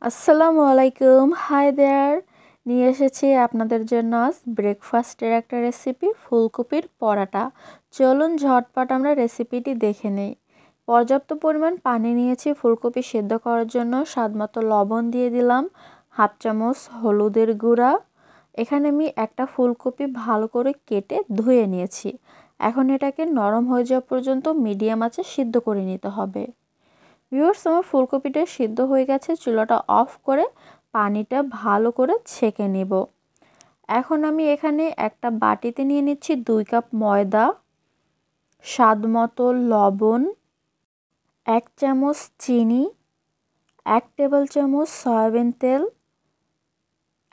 আসসালামুয়ালাইকুম, hi there. নিয়ে এসেছি আপনাদের জন্য আজ ব্রেকফাস্টের একটা রেসিপি, ফুলকপির পরাটা। চলুন ঝটপট আমরা রেসিপিটি দেখে নেই। পর্যাপ্ত পরিমাণ পানি নিয়েছি ফুলকপি সেদ্ধ করার জন্য। স্বাদমতো লবণ দিয়ে দিলাম, হাফ চামচ হলুদের গুঁড়া। এখানে আমি একটা ফুলকপি ভালো করে কেটে ধুয়ে নিয়েছি। এখন এটাকে নরম হয়ে যাওয়া পর্যন্ত মিডিয়াম আঁচে সিদ্ধ করে নিতে হবে। ভিউয়ার্স, আমার ফুলকপিটা সিদ্ধ হয়ে গেছে। চুলাটা অফ করে পানিটা ভালো করে ছেঁকে নেব। এখন আমি এখানে একটা বাটিতে নিয়ে নিচ্ছি 2 কাপ ময়দা, স্বাদ মতো লবণ, 1 চামচ চিনি, 1 টেবিল চামচ সয়াবিন তেল।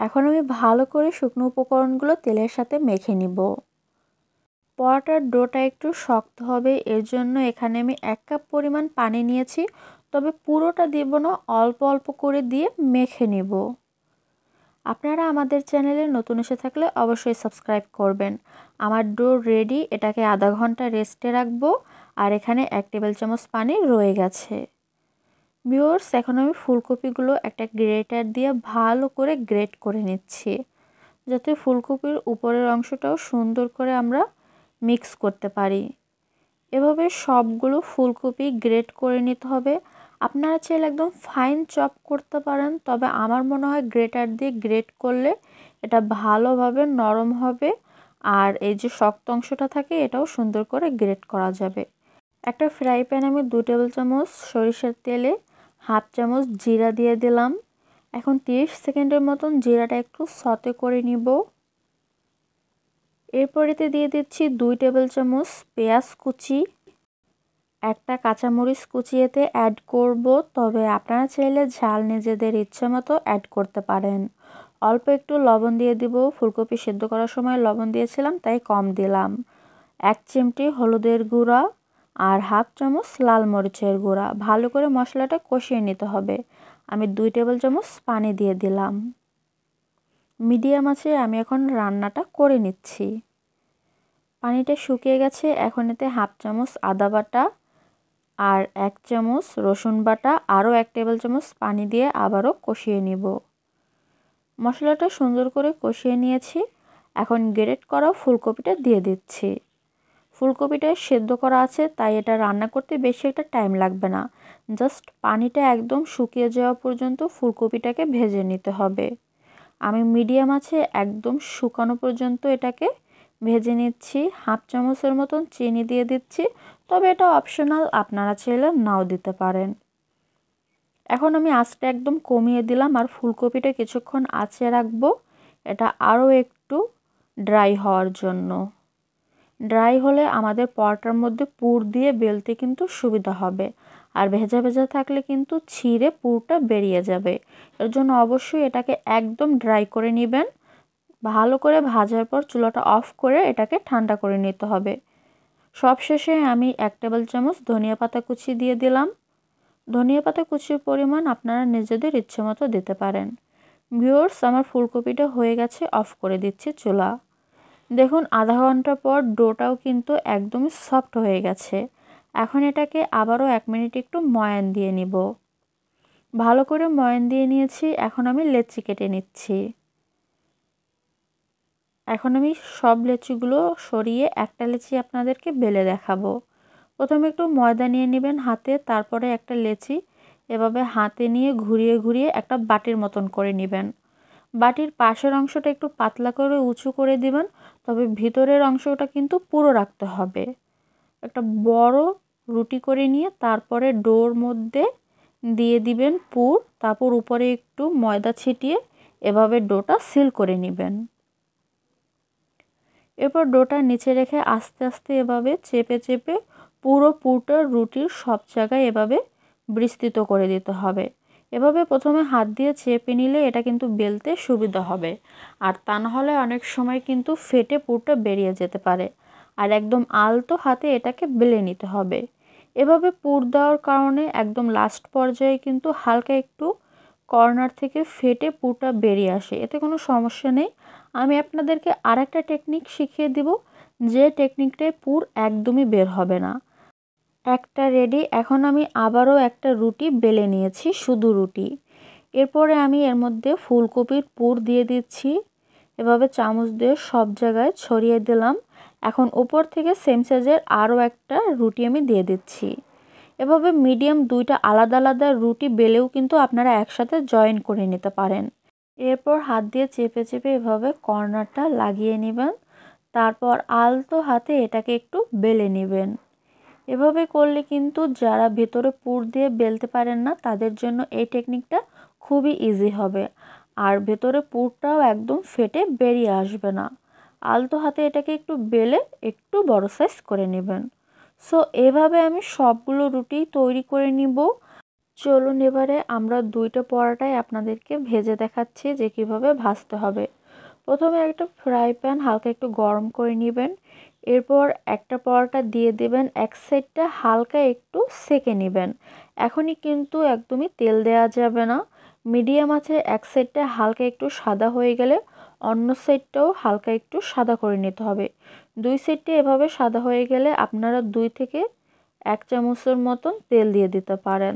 এখন আমি ভালো করে শুকনো উপকরণগুলো তেলের সাথে মেখে নিব। পরোটার ডোটা একটু শক্ত হবে, এর জন্য এখানে আমি 1 কাপ পরিমাণ পানি নিয়েছি, তবে পুরোটা দেব না, অল্প অল্প করে দিয়ে মেখে নেব। আপনারা আমাদের চ্যানেলে নতুন এসে থাকলে অবশ্যই সাবস্ক্রাইব করবেন। আমার ডো রেডি, এটাকে আধা ঘন্টা রেস্টে রাখবো। আর এখানে 1 টেবিল চামচ পানি রয়ে গেছে। ভিউয়ার্স, এখন আমি ফুলকপিগুলো একটা গ্রেটার দিয়ে ভালো করে গ্রেট করে নিচ্ছি, যাতে ফুলকপির উপরের অংশটাও সুন্দর করে আমরা মিক্স করতে পারি। এভাবে সবগুলো ফুলকপি গ্রেট করে নিতে হবে। আপনারা চাইলে একদম ফাইন চপ করতে পারেন, তবে আমার মনে হয় গ্রেটার দিয়ে গ্রেট করলে এটা ভালোভাবে নরম হবে, আর এই যে শক্ত অংশটা থাকে এটাও সুন্দর করে গ্রেট করা যাবে। একটা ফ্রাই প্যানে আমি 2 টেবিল চামচ সরিষার তেলে হাফ চামচ জিরা দিয়ে দিলাম। এখন 30 সেকেন্ডের মতন জিরাটা একটু সতে করে নিব। এরপরেতে দিয়ে দিচ্ছি 2 টেবিল চামচ পেঁয়াজ কুচি, একটা কাঁচামরিচ কুচিয়েতে অ্যাড করব, তবে আপনারা চাইলে ঝাল নিজেদের ইচ্ছে মতো অ্যাড করতে পারেন। অল্প একটু লবণ দিয়ে দিব, ফুলকপি সেদ্ধ করার সময় লবণ দিয়েছিলাম তাই কম দিলাম। 1 চিমটি হলুদের গুঁড়া আর হাফ চামচ লাল মরিচের গুঁড়া। ভালো করে মশলাটা কষিয়ে নিতে হবে। আমি 2 টেবিল চামচ পানি দিয়ে দিলাম। মিডিয়াম আঁচে আমি এখন রান্নাটা করে নিচ্ছি। পানিটা শুকিয়ে গেছে। এখন এতে হাফ চামচ আদা বাটা আর 1 চামচ রসুন বাটা, আরও 1 টেবিল চামচ পানি দিয়ে আবারও কষিয়ে নিব। মশলাটা সুন্দর করে কষিয়ে নিয়েছি। এখন গ্রেট করা ফুলকপিটা দিয়ে দিচ্ছি। ফুলকপিটা সেদ্ধ করা আছে তাই এটা রান্না করতে বেশি একটা টাইম লাগবে না। জাস্ট পানিটা একদম শুকিয়ে যাওয়া পর্যন্ত ফুলকপিটাকে ভেজে নিতে হবে। আমি মিডিয়াম আছে একদম শুকানো পর্যন্ত এটাকে ভেজে নিচ্ছি। হাফ চামচের মতন চিনি দিয়ে দিচ্ছি, তবে এটা অপশনাল, আপনারা চাইলে নাও দিতে পারেন। এখন আমি আঁচটা একদম কমিয়ে দিলাম আর ফুলকপিটা কিছুক্ষণ আঁচে রাখবো, এটা আরও একটু ড্রাই হওয়ার জন্য। ড্রাই হলে আমাদের পরোটার মধ্যে পুর দিয়ে বেলতে কিন্তু সুবিধা হবে, আর ভেজা ভেজা থাকলে কিন্তু ছিঁড়ে পুরটা বেরিয়ে যাবে। এর জন্য অবশ্যই এটাকে একদম ড্রাই করে নেবেন। ভালো করে ভাজার পর চুলাটা অফ করে এটাকে ঠান্ডা করে নিতে হবে। সবশেষে আমি 1 টেবিল চামচ ধনিয়া পাতা কুচি দিয়ে দিলাম। ধনিয়া পাতা কুচির পরিমাণ আপনারা নিজেদের ইচ্ছে মতো দিতে পারেন। ভিউয়ার্স, আমার ফুলকপিটা হয়ে গেছে, অফ করে দিচ্ছি চুলা। দেখুন, আধা ঘন্টা পর ডোটাও কিন্তু একদমই সফট হয়ে গেছে। এখন এটাকে আবারও 1 মিনিট একটু ময়ান দিয়ে নিব। ভালো করে ময়ান দিয়ে নিয়েছি। এখন আমি লেচি কেটে নিচ্ছি। এখন আমি সব লেচিগুলো সরিয়ে একটা লেচি আপনাদেরকে বেলে দেখাবো। প্রথমে একটু ময়দা নিয়ে নেবেন হাতে, তারপরে একটা লেচি এভাবে হাতে নিয়ে ঘুরিয়ে ঘুরিয়ে একটা বাটির মতন করে নেবেন। বাটির পাশের অংশটা একটু পাতলা করে উঁচু করে দিবেন, তবে ভিতরের অংশটা কিন্তু পুরো রাখতে হবে। একটা বড় রুটি করে নিয়ে তারপরে ডোর মধ্যে দিয়ে দিবেন পুর, তারপর উপরে একটু ময়দা ছিটিয়ে এভাবে ডোটা সিল করে নেবেন। এরপর ডোটা নিচে রেখে আস্তে আস্তে এভাবে চেপে চেপে পুরো পুরটা রুটির সব জায়গায় এভাবে বিস্তৃত করে দিতে হবে। এভাবে প্রথমে হাত দিয়ে চেপে নিলে এটা কিন্তু বেলতে সুবিধা হবে, আর তা নাহলে অনেক সময় কিন্তু ফেটে পুরটা বেরিয়ে যেতে পারে। আর একদম আলতো হাতে এটাকে বেলে নিতে হবে। এভাবে পুর দেওয়ার কারণে একদম লাস্ট পর্যায়ে কিন্তু হালকা একটু কর্নার থেকে ফেটে পুরটা বেরিয়ে আসে, এতে কোনো সমস্যা নেই। আমি আপনাদেরকে আরেকটা টেকনিক শিখিয়ে দিব, যে টেকনিকটায় পুর একদমই বের হবে না। একটা রেডি। এখন আমি আবারও একটা রুটি বেলে নিয়েছি, শুধু রুটি। এরপরে আমি এর মধ্যে ফুলকপির পুর দিয়ে দিচ্ছি। এভাবে চামচ দিয়ে সব জায়গায় ছড়িয়ে দিলাম। এখন উপর থেকে সেম সাইজের আরও একটা রুটি আমি দিয়ে দিচ্ছি। এভাবে মিডিয়াম দুইটা আলাদা আলাদা রুটি বেলেও কিন্তু আপনারা একসাথে জয়েন করে নিতে পারেন। এরপর হাত দিয়ে চেপে চেপে এভাবে কর্নারটা লাগিয়ে নেবেন। তারপর আলতো হাতে এটাকে একটু বেলে নেবেন। এভাবে করলে কিন্তু যারা ভেতরে পুর দিয়ে বেলতে পারেন না তাদের জন্য এই টেকনিকটা খুবই ইজি হবে। আর ভেতরে পুরটাও একদম ফেটে বেরিয়ে আসবে না। আলতো হাতে এটাকে একটু বেলে একটু বড় সাইজ করে নেবেন। সো এভাবে আমি সবগুলো রুটি তৈরি করে নিব। চলুন এবারে আমরা দুইটা পরোটাই আপনাদেরকে ভেজে দেখাচ্ছি যে কিভাবে ভাজতে হবে। প্রথমে একটা ফ্রাই প্যান হালকা একটু গরম করে নেবেন। এরপর একটা পরোটা দিয়ে দেবেন, এক সাইডটা হালকা একটু সেকে নেবেন। এখনই কিন্তু একদমই তেল দেওয়া যাবে না। মিডিয়াম আছে এক সাইডটা হালকা একটু সাদা হয়ে গেলে অন্য সাইডটাও হালকা একটু সাদা করে নিতে হবে। দুই সাইডটা এভাবে সাদা হয়ে গেলে আপনারা 2 থেকে 1 চামচের মতন তেল দিয়ে দিতে পারেন।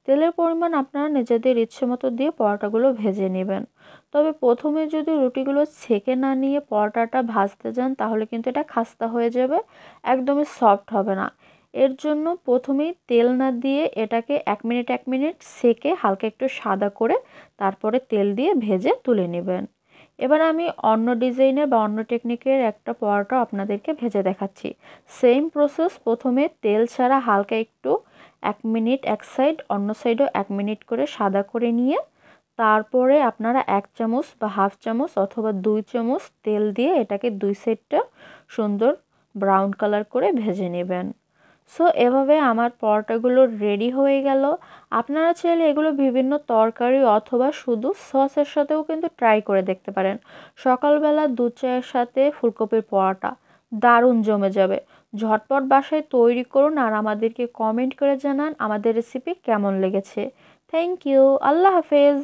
তেলের পরিমাণ আপনারা নিজেদের ইচ্ছে মতো দিয়ে পরোটাগুলো ভেজে নেবেন। তবে প্রথমে যদি রুটিগুলো ছেঁকে না নিয়ে পরোটাটা ভাজতে যান তাহলে কিন্তু এটা খাস্তা হয়ে যাবে, একদমই সফট হবে না। এর জন্য প্রথমেই তেল না দিয়ে এটাকে 1 মিনিট 1 মিনিট সেকে হালকা একটু সাদা করে তারপরে তেল দিয়ে ভেজে তুলে নেবেন। এবার আমি অন্য ডিজাইনের বা অন্য টেকনিকের একটা পরোটা আপনাদেরকে ভেজে দেখাচ্ছি। সেম প্রসেস, প্রথমে তেল ছাড়া হালকা একটু 1 মিনিট এক সাইড, অন্য সাইডও 1 মিনিট করে সাদা করে নিয়ে তারপরে আপনারা 1 চামচ বা হাফ চামচ অথবা 2 চামচ তেল দিয়ে এটাকে 2 সাইডটা সুন্দর ব্রাউন কালার করে ভেজে নেবেন। সো এভাবে আমার পরোটাগুলো রেডি হয়ে গেল। আপনারা চাইলে এগুলো বিভিন্ন তরকারি অথবা শুধু সসের সাথেও কিন্তু ট্রাই করে দেখতে পারেন। সকালবেলা দুধ চায়ের সাথে ফুলকপির পরোটা দারুণ জমে যাবে। ঝটপট বাসায় তৈরি করুন আর আমাদেরকে কমেন্ট করে জানান আমাদের রেসিপি কেমন লেগেছে। Thank you. আল্লাহ হাফেজ।